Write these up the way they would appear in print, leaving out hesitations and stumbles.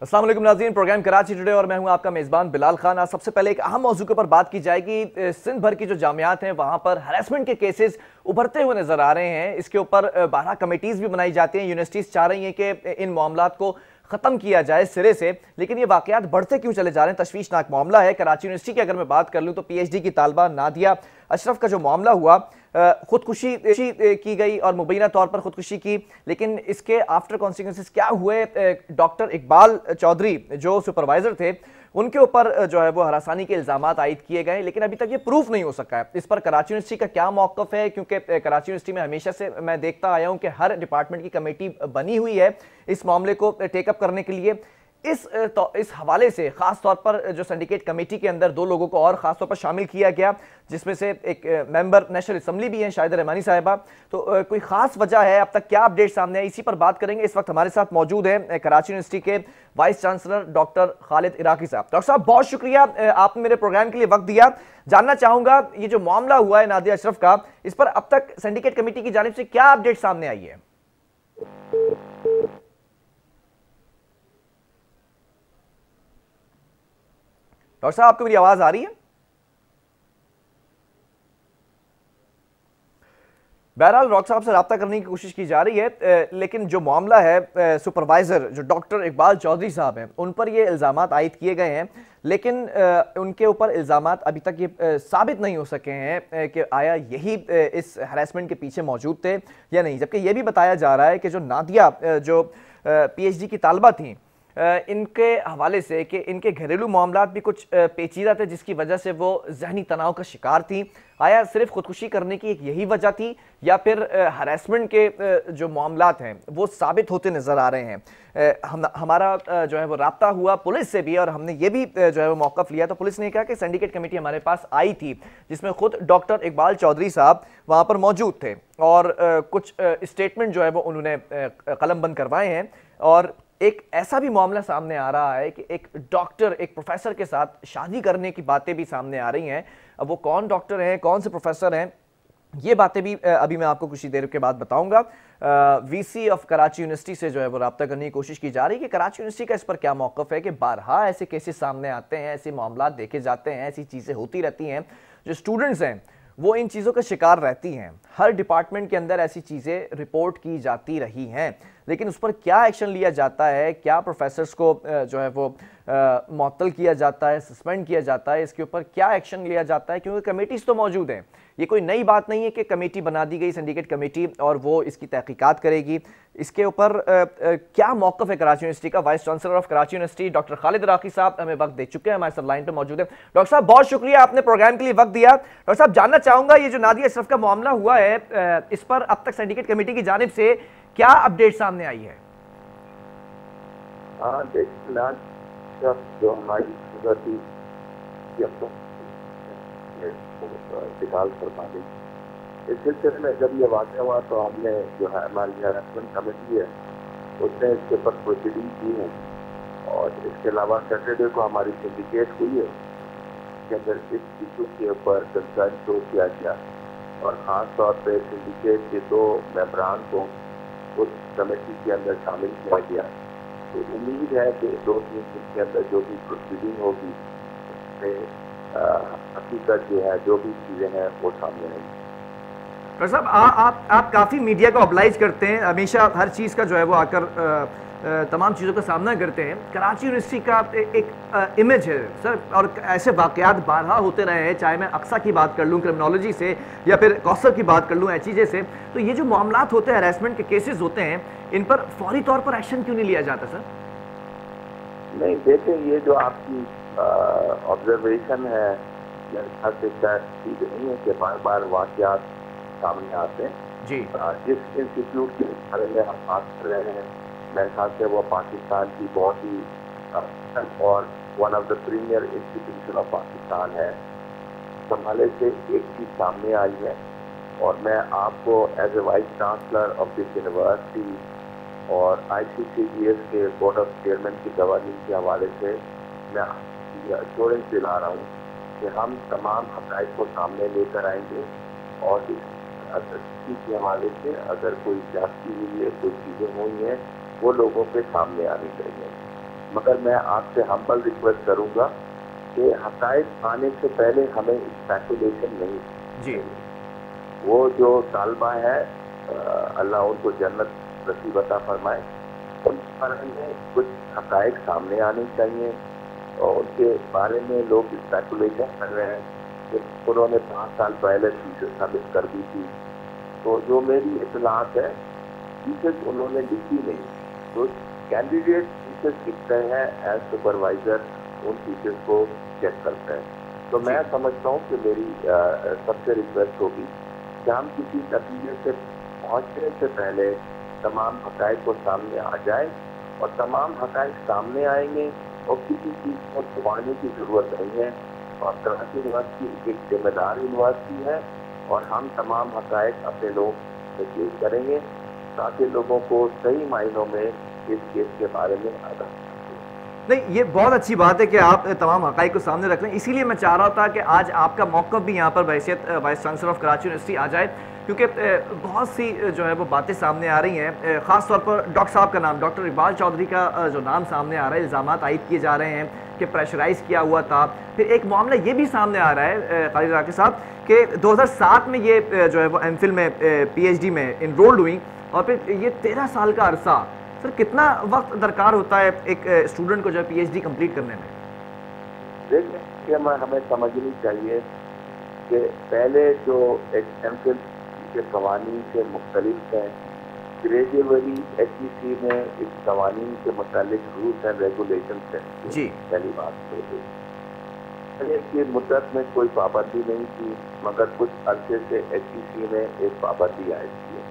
अस्सलाम वालेकुम नाज़रीन, प्रोग्राम कराची टुडे और मैं हूं आपका मेज़बान बिलाल खान। आज सबसे पहले एक अहम मौजू के ऊपर बात की जाएगी। सिंध भर की जो जामियात हैं वहां पर हरासमेंट के केसेस उभरते हुए नजर आ रहे हैं। इसके ऊपर 12 कमेटीज़ भी बनाई जाती हैं। यूनिवर्सिटीज़ चाह रही हैं कि इन मामलात को ख़त्म किया जाए सिरे से, लेकिन ये वाक़यात बढ़ते क्यों चले जा रहे हैं? तशवीशनाक मामला है। कराची यूनिवर्सिटी की अगर मैं बात कर लूँ तो PhD की तालबा नादिया अशरफ का जो मामला हुआ, खुदकुशी की गई और मुबैना तौर पर खुदकुशी की, लेकिन इसके आफ्टर कॉन्सिक्वेंसेस क्या हुए? डॉक्टर इकबाल चौधरी जो सुपरवाइजर थे उनके ऊपर जो है वो हरासानी के इल्जामात आयद किए गए, लेकिन अभी तक ये प्रूफ नहीं हो सका है। इस पर कराची यूनिवर्सिटी का क्या मौक़िफ़ है? क्योंकि कराची यूनिवर्सिटी में हमेशा से मैं देखता आया हूँ कि हर डिपार्टमेंट की कमेटी बनी हुई है इस मामले को टेकअप करने के लिए। इस हवाले से खास तौर पर जो सिंडिकेट कमेटी के अंदर दो लोगों को और खास तौर पर शामिल किया गया, जिसमें से एक मेंबर नेशनल असम्बली भी हैं शाहिदा रहमानी साहिबा। तो कोई खास वजह है? अब तक क्या अपडेट सामने है? इसी पर बात करेंगे। इस वक्त हमारे साथ मौजूद हैं कराची यूनिवर्सिटी के vice chancellor doctor Khalid Iraqi साहब। डॉक्टर साहब, बहुत शुक्रिया, आपने मेरे प्रोग्राम के लिए वक्त दिया। जानना चाहूंगा ये जो मामला हुआ है नादिया अशरफ का, इस पर अब तक सिंडिकेट कमेटी की जानिब से क्या अपडेट सामने आई है? डॉक्टर साहब, आपको मेरी आवाज आ रही है? बहरहाल डॉक्टर साहब से रब्ता करने की कोशिश की जा रही है, लेकिन जो मामला है सुपरवाइजर जो डॉक्टर इकबाल चौधरी साहब हैं उन पर ये इल्ज़ामात आयद किए गए हैं, लेकिन उनके ऊपर इल्ज़ामात अभी तक ये साबित नहीं हो सके हैं कि आया यही इस हरासमेंट के पीछे मौजूद थे या नहीं। जबकि ये भी बताया जा रहा है कि जो नादिया जो PhD की तालबा थी, इनके हवाले से कि इनके घरेलू मामलात भी कुछ पेचीदा थे जिसकी वजह से वो जहनी तनाव का शिकार थी। आया सिर्फ खुदकुशी करने की एक यही वजह थी या फिर हरासमेंट के जो मामलात हैं वो साबित होते नज़र आ रहे हैं? हमारा जो है वो राब्ता हुआ पुलिस से भी और हमने ये भी जो है वो मौक़िफ़ लिया, तो पुलिस ने कहा कि सिंडिकेट कमेटी हमारे पास आई थी जिसमें खुद डॉक्टर इकबाल चौधरी साहब वहाँ पर मौजूद थे और कुछ स्टेटमेंट जो है वो उन्होंने कलमबंद करवाए हैं। और एक ऐसा भी मामला सामने आ रहा है कि एक डॉक्टर एक प्रोफेसर के साथ शादी करने की बातें भी सामने आ रही हैं। अब वो कौन डॉक्टर हैं, कौन से प्रोफेसर हैं, ये बातें भी अभी मैं आपको कुछ ही देर के बाद बताऊंगा। VC ऑफ कराची यूनिवर्सिटी से जो है वो रब्ता करने की कोशिश की जा रही है कि कराची यूनिवर्सिटी का इस पर क्या मौक़िफ़ है कि बारहा ऐसे केसेस सामने आते हैं, ऐसे मामला देखे जाते हैं, ऐसी चीज़ें होती रहती हैं। जो स्टूडेंट्स हैं वो इन चीज़ों का शिकार रहती हैं। हर डिपार्टमेंट के अंदर ऐसी चीज़ें रिपोर्ट की जाती रही हैं, लेकिन उस पर क्या एक्शन लिया जाता है, क्या प्रोफेसर्स को जो है वो मुअत्तल किया जाता है, सस्पेंड किया जाता है, इसके ऊपर क्या एक्शन लिया जाता है? क्योंकि कमेटीज़ तो मौजूद हैं। ये कोई नई बात नहीं है कि कमेटी बना दी गई सिंडिकेट कमेटी और वो इसकी तहकीकात करेगी। इसके ऊपर क्या मौक़िफ़ है कराची यूनिवर्सिटी का? Vice chancellor of Karachi university doctor Khalid Iraqi साहब हमें वक्त दे चुके हैं, हमारे साथ लाइन पर मौजूद है। डॉक्टर साहब, बहुत शुक्रिया, आपने प्रोग्राम के लिए वक्त दिया। डॉक्टर साहब, जानना चाहूँगा ये जो नादिया अशरफ का मामला हुआ है, इस पर अब तक सिंडिकेट कमेटी की जानिब से क्या अपडेट सामने आई है? हाँ, देखिए जो हमारी इंतकाल फरमा दी, इस सिलसिले में जब ये वाक़या हुआ तो हमने जो है हमारी हरासमेंट कमेटी है उसने इसके ऊपर प्रोसीडिंग की है और इसके अलावा सैटरडे को हमारी सिंडिकेट हुई है के अंदर इस इशू के ऊपर कंसर्न शो किया गया और ख़ास तौर पर सिंडिकेट के 2 मेंबरान को उस कमेटी के अंदर शामिल किया गया। तो उम्मीद है कि 2-3 दिन के अंदर जो भी प्रोसीडिंग होगी उसमें हकीकत जो है, जो भी चीज़ें हैं वो सामने आएंगी। डॉक्टर साहब, आप काफ़ी मीडिया को ऑब्लाइज करते हैं, हमेशा हर चीज़ का जो है वो आकर तमाम चीज़ों का सामना करते हैं। कराची यूनिवर्सिटी का एक इमेज है सर, और ऐसे वाक़यात बारहा होते रहे हैं, चाहे मैं अक्सा की बात कर लूँ क्रिमिनोलॉजी से या फिर कौसर की बात कर लूँ एचईजे से। तो ये जो मामलात होते हैं, हरासमेंट के केसेस होते हैं, इन पर फौरी तौर पर एक्शन क्यों नहीं लिया जाता सर? नहीं, देखें, ये जो आपकी ऑब्जर्वेशन है मेरे ख्याल से ठीक नहीं है कि बार बार वाक़यात सामने आते हैं जी। जिस इंस्टीट्यूट के बारे में हम बात कर रहे हैं मेरे ख्याल से वो पाकिस्तान की बहुत ही और one of the premier institution of Pakistan है। संभाले से एक चीज़ सामने आई है और मैं आपको as a vice chancellor of this university और ICCGS के बोर्ड ऑफ चेयरमैन की गवर्निंग के हवाले से मैं एश्योरेंस दिला रहा हूँ कि हम तमाम हक़ाइक़ को सामने लेकर आएंगे और इस के हवाले से अगर कोई जांच की हुई है, कोई चीज़ें हुई हैं, वो लोगों के सामने आनी चाहिए। مگر میں آپ سے ہمبل ریکویسٹ کروں گا کہ حقائق آنے سے پہلے ہمیں اسپیکولیشن نہیں جی وہ جو طالبہ ہے اللہ ان کو جنت نصیب عطا فرمائے، ان کے بارے میں کچھ حقائق سامنے آنے چاہیے، اور ان کے بارے میں لوگ اسپیکولیشن کر رہے ہیں کہ انہوں نے 5 سال پہلے تھیسس سبمٹ کر دی تھی، تو جو میری اطلاعات ہے تھیسس انہوں نے لکھی نہیں، تو کینڈیڈیٹ تھیسس لکھتے ہیں، ایز سپروائزر ان تھیسس کو چیک کرتے ہیں. تو میں سمجھتا ہوں کہ میری سب سے ریکویسٹ ہوگی کہ ہم کسی نتیجے سے پہنچنے سے پہلے تمام حقائق کو سامنے آ جائے، اور تمام حقائق سامنے آئیں گے اور کسی چیز کو چھپانے کی ضرورت نہیں ہے. اور کراچی یونیورسٹی ایک ذمہ دار یونیورسٹی ہے، اور ہم تمام حقائق اپنے لوگ سے پیش کریں گے تاکہ لوگوں کو صحیح معنوں میں اس کیس کے بارے میں آگاہ. نہیں، یہ بہت اچھی بات ہے کہ آپ تمام حقائق کو سامنے رکھ لیں. اسی لیے میں چاہ رہا تھا کہ آج آپ کا موقف بھی یہاں پر بحیثیت vice chancellor of Karachi university آ جائے، کیونکہ بہت سی جو ہے وہ باتیں سامنے آ رہی ہیں. خاص طور پر ڈاکٹر صاحب کا نام، ڈاکٹر اقبال چودھری کا جو نام سامنے آ رہا ہے، الزامات عائد کیے جا رہے ہیں کہ پریشرائز کیا ہوا تھا. پھر ایک معاملہ یہ بھی سامنے آ رہا ہے خالد راکب صاحب کہ 2007 میں یہ جو ہے وہ ایم فل میں پی ایچ ڈی میں انرولڈ ہوئی، اور پھر یہ 13 سال کا عرصہ. سر کتنا وقت درکار ہوتا ہے ایک اسٹوڈنٹ کو جو ہے پی ایچ ڈی کمپلیٹ کرنے میں؟ دیکھیں ہمیں سمجھنی چاہیے کہ پہلے جو ایک ایم فل کے قوانین سے مختلف ہیں، گریجویلی ایچ ای سی میں اس قوانین کے متعلق رولس اینڈ ریگولیشنس ہیں. جی پہلی بات پہلے کی مدت میں کوئی پابندی نہیں تھی، مگر کچھ عرصے سے ایچ ای سی میں ایک پابندی عائد کی ہے.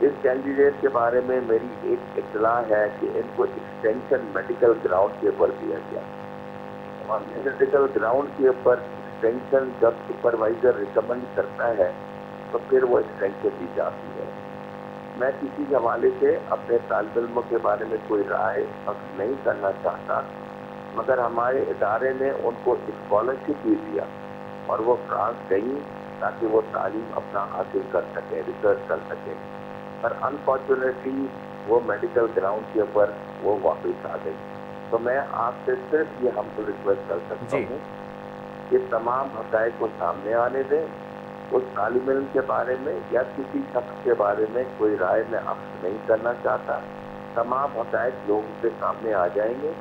اس کینڈیڈیٹ کے بارے میں میری ایک اطلاع ہے کہ ان کو ایکسٹینشن میڈیکل گراؤنڈ کے اوپر دیا گیا، اور میڈیکل گراؤنڈ کے اوپر ایکسٹینشن جب سپروائزر ریکمنڈ کرتا ہے تو پھر وہ ایکسٹینشن دی جاتی ہے. میں کسی حوالے سے اپنے طالب علموں کے بارے میں کوئی رائے اخذ نہیں کرنا چاہتا، مگر ہمارے ادارے نے ان کو اسکالرشپ بھی دیا اور وہ فرانس گئی تاکہ وہ تعلیم اپنا حاصل کر سکیں، ریسرچ کر سکیں. پر انفارچونیٹلی وہ میڈیکل گراؤنڈ کے اوپر وہ واپس آ گئی. تو میں آپ سے صرف یہ ہم کو ریکویسٹ کر سکتا ہوں کہ تمام حقائق کو سامنے آنے دیں. اس طالب علم کے بارے میں یا کسی شخص کے بارے میں کوئی رائے میں اخذ نہیں کرنا چاہتا. تمام حقائق لوگوں کے سامنے آ جائیں گے،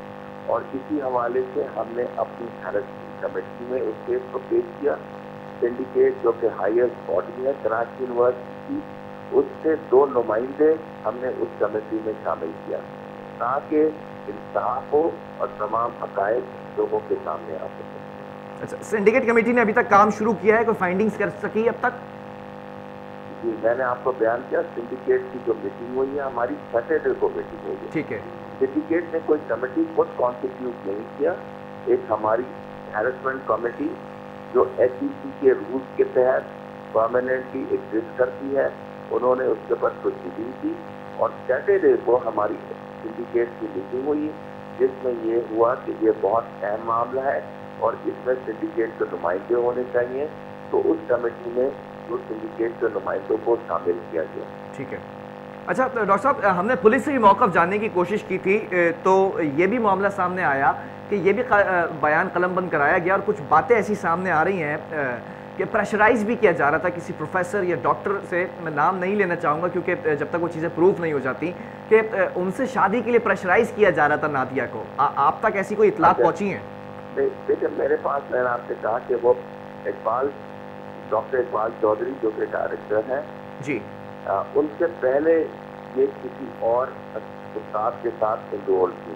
اور اسی حوالے سے ہم نے اپنی ہیرارکی کمیٹی میں اس کیس کو پیش کیا. سنڈیکیٹ جو کہ ہائیسٹ باڈی ہے کراچی یونیورسٹی کی، اس سے 2 نمائندے ہم نے اس کمیٹی میں شامل کیا تاکہ انصاف ہو اور تمام حقائق لوگوں کے سامنے آ سکیں. اچھا، سنڈیکیٹ کمیٹی نے ابھی تک کام شروع کیا ہے؟ کوئی فائنڈنگز کر سکی اب تک؟ جی میں نے آپ کو بیان کیا، سنڈیکیٹ کی جو میٹنگ ہوئی ہے ہماری سیٹرڈے کو میٹنگ ہوئی ہے. ٹھیک ہے. سنڈیکیٹ نے کوئی کمیٹی خود کانسٹیٹیوٹ نہیں کیا. ایک ہماری ہیرسمنٹ کمیٹی جو ایچ ای سی کے رولز کے تحت پرماننٹلی ایگزسٹ کرتی ہے، انہوں نے اس کے اوپر پروسیڈنگ کی، اور سیٹرڈے کو ہماری سنڈیکیٹ کی میٹنگ ہوئی جس میں یہ ہوا کہ یہ بہت اہم معاملہ ہے اور اس میں سنڈیکیٹ کے نمائندے ہونے چاہیے. تو اس کمیٹی میں جو سنڈیکیٹ کے نمائندوں کو شامل کیا گیا. ٹھیک ہے. اچھا ڈاکٹر صاحب، ہم نے پولیس سے بھی موقف جاننے کی کوشش کی تھی، تو یہ بھی معاملہ سامنے آیا کہ یہ بھی بیان قلم بند کرایا گیا، اور کچھ باتیں ایسی سامنے آ رہی ہیں کہ پریشرائز بھی کیا جا رہا تھا کسی پروفیسر یا ڈاکٹر سے، میں نام نہیں لینا چاہوں گا کیونکہ جب تک وہ چیزیں پروف نہیں ہو جاتی، کہ ان سے شادی کے لیے پریشرائز کیا جا رہا تھا نادیہ کو. آپ تک ایسی کوئی اطلاعات پہنچی ہیں؟ دیکھیں میرے پاس، میں نے آپ سے کہا کہ وہ ڈاکٹر اقبال چودھری جو کہ ڈائریکٹر ہیں، جی ان سے پہلے یہ کسی اور استاد کے ساتھ انرول تھی،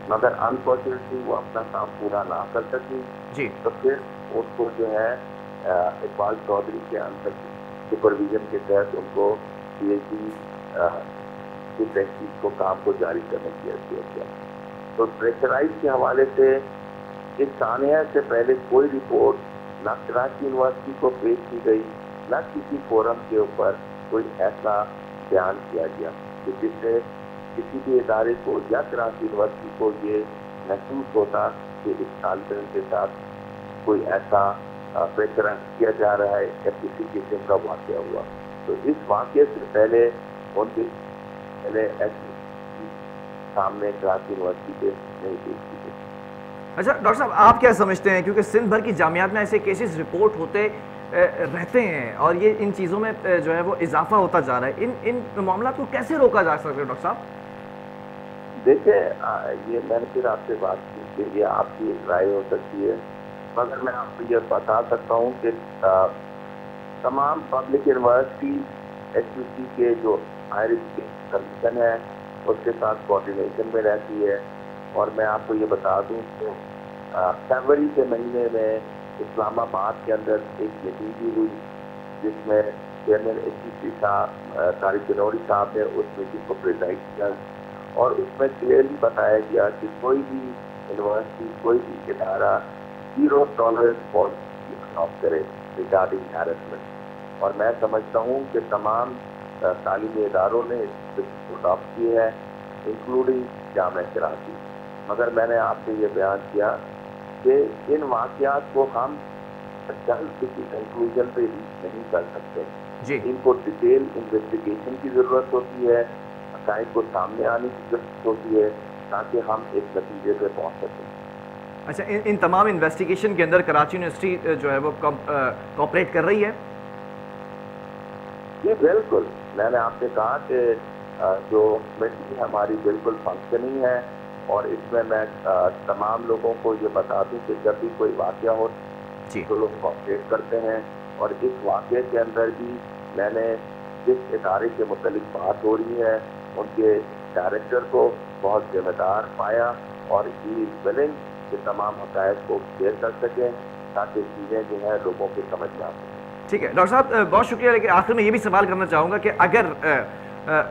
مگر انفارچونیٹلی وہ اپنا کام پورا نہ کر سکی. جی تو پھر اس کو جو ہے اقبال چودھری کے اندر سپرویژن کے تحت ان کو پی ایچ ڈی کی تحقیق کو کام کو جاری کرنے کیا گیا. تو پریشرائز کے حوالے سے اس سانحہ سے پہلے کوئی رپورٹ نہ کراچی یونیورسٹی کو پیش کی گئی، نہ کسی فورم کے اوپر کوئی ایسا بیان کیا گیا کہ جس سے کسی بھی ادارے کو یا کراچی یونیورسٹی کو یہ محسوس ہوتا کہ اس طالب علم کے ساتھ کوئی ایسا پریشرائز کیا جا رہا ہے یا کسی قسم کا واقعہ ہوا. تو اس واقعے سے پہلے ان کے सामने कराची यूनिवर्सिटी के नहीं पेश की गई। अच्छा डॉक्टर साहब, आप क्या समझते हैं, क्योंकि सिंध भर की जामियात में ऐसे केसेस रिपोर्ट होते रहते हैं और ये इन चीज़ों में जो है वो इजाफा होता जा रहा है, इन मामला को कैसे रोका जा सकता है डॉक्टर साहब? देखिए, ये मैंने फिर आपसे बात की कि ये आपकी राय हो सकती है, मगर मैं आपको ये बता सकता हूँ कि तमाम पब्लिक यूनिवर्सिटी HUC के जो हायर एजुकेशन कमीशन है उसके साथ कोऑर्डिनेशन में रहती है। और मैं आपको ये बता दूँ कि फरवरी के महीने में इस्लामाबाद के अंदर एक मीटिंग भी हुई जिसमें चेयरमैन HUC साहब तारिक जनौरी साहब ने उस मीटिंग को प्रिजाइड किया और उसमें क्लियरली बताया गया कि कोई भी यूनिवर्सिटी, कोई भी इदारा ज़ीरो टॉलरेंस पॉलिसी अडॉप्ट करे रिगार्डिंग हैरेसमेंट। और मैं समझता हूँ कि तमाम तालीमी इदारों ने इस को अडॉप्ट किए हैं, इंक्लूडिंग जामिया कराची। मगर मैंने आपसे ये बयान किया कि इन वाक़यात को हम जल्द किसी कंक्लूजन पे रीच नहीं कर सकते जी। इनको डिटेल इन्वेस्टिगेशन की ज़रूरत होती है, हक़ाइक़ को सामने आने की ज़रूरत होती है ताकि हम एक नतीजे पे पहुँच सकें। अच्छा, इन तमाम इन्वेस्टिगेशन के अंदर कराची यूनिवर्सिटी जो है वो कोऑपरेट कर रही है? जी बिल्कुल, मैंने आपसे कहा कि जो कमेटी हमारी बिल्कुल फंक्शनिंग है और इसमें मैं तमाम लोगों को ये बता दूं कि जब भी कोई वाक़या हो तो लोग कोऑपरेट करते हैं। और इस वाक़े के अंदर भी मैंने जिस इदारे के मुतालिक बात हो रही है उनके डायरेक्टर को बहुत जिम्मेदार पाया और ही इज़ विलिंग कि तमाम हक़ाइक़ को शेयर कर सकें ताकि चीज़ें जो है लोगों की समझ में आ सकें। ठीक है डॉक्टर साहब, बहुत शुक्रिया। लेकिन आखिर में ये भी सवाल करना चाहूँगा कि अगर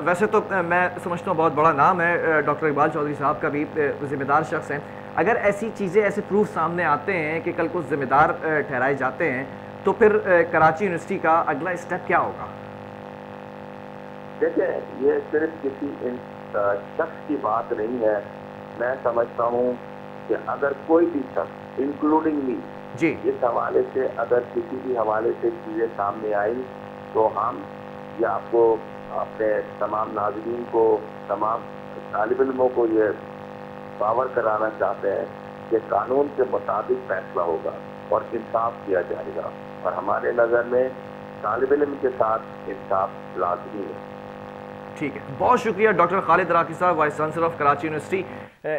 वैसे तो मैं समझता हूँ बहुत बड़ा नाम है, डॉक्टर इकबाल चौधरी साहब का भी ज़िम्मेदार शख्स हैं, अगर ऐसी चीज़ें, ऐसे प्रूफ सामने आते हैं कि कल को ज़िम्मेदार ठहराए जाते हैं तो फिर कराची यूनिवर्सिटी का अगला स्टेप क्या होगा? देखिए, ये सिर्फ किसी शख्स की बात नहीं है। मैं समझता हूँ कि अगर कोई भी शख्स इंक्लूडिंग मी जी इस हवाले से, अगर किसी भी हवाले से चीज़ें सामने आई तो हम या आपको, अपने तमाम नाज़रीन को, तमाम तालिब इल्मों को ये बावर कराना चाहते हैं कि कानून के मुताबिक फैसला होगा और इंसाफ किया जाएगा। और हमारे नज़र में तालिब इल्म के साथ इंसाफ लाज़मी है। ठीक है, बहुत शुक्रिया डॉक्टर खालिद राकी साहब, vice chancellor of Karachi university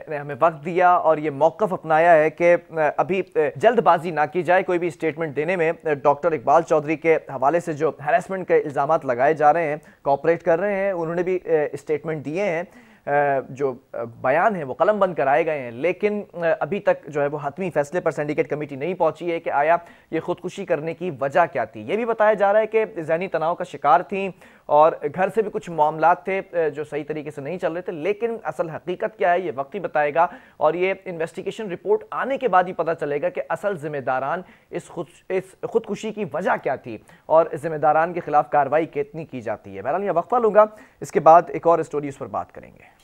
ने हमें वक्त दिया और ये मौक़िफ़ अपनाया है कि अभी जल्दबाजी ना की जाए कोई भी स्टेटमेंट देने में। डॉक्टर इकबाल चौधरी के हवाले से जो हैरेसमेंट के इल्ज़ामात लगाए जा रहे हैं, कोऑपरेट कर रहे हैं, उन्होंने भी स्टेटमेंट दिए हैं, जो बयान है वो कलम बंद कराए गए हैं, लेकिन अभी तक जो है वो हतमी फैसले पर सिंडिकेट कमेटी नहीं पहुंची है कि आया ये खुदकुशी करने की वजह क्या थी। ये भी बताया जा रहा है कि ज़हनी तनाव का शिकार थी और घर से भी कुछ मामलात थे जो सही तरीके से नहीं चल रहे थे, लेकिन असल हकीकत क्या है ये वक्त ही बताएगा और ये इन्वेस्टिगेशन रिपोर्ट आने के बाद ही पता चलेगा कि असल जिम्मेदारान इस खुदकुशी की वजह क्या थी और जिम्मेदारान के खिलाफ कार्रवाई कितनी की जाती है। बहरहाल यहाँ वक्फा लूँगा, इसके बाद एक और स्टोरी उस पर बात करेंगे।